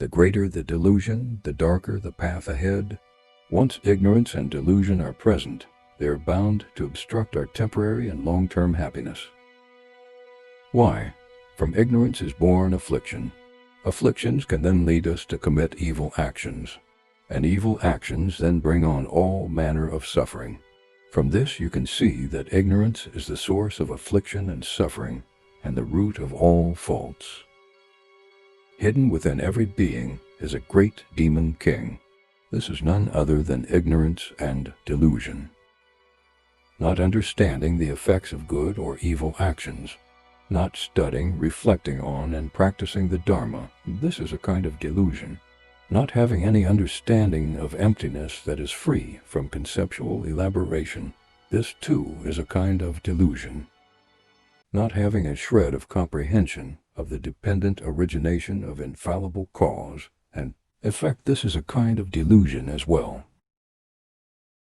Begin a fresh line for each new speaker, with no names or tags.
The greater the delusion, the darker the path ahead. Once ignorance and delusion are present, they are bound to obstruct our temporary and long-term happiness. Why? From ignorance is born affliction. Afflictions can then lead us to commit evil actions, and evil actions then bring on all manner of suffering. From this you can see that ignorance is the source of affliction and suffering, and the root of all faults. Hidden within every being is a great demon king. This is none other than ignorance and delusion. Not understanding the effects of good or evil actions, not studying, reflecting on, and practicing the Dharma, this is a kind of delusion. Not having any understanding of emptiness that is free from conceptual elaboration, this too is a kind of delusion. Not having a shred of comprehension of the dependent origination of infallible cause and effect, this is a kind of delusion as well.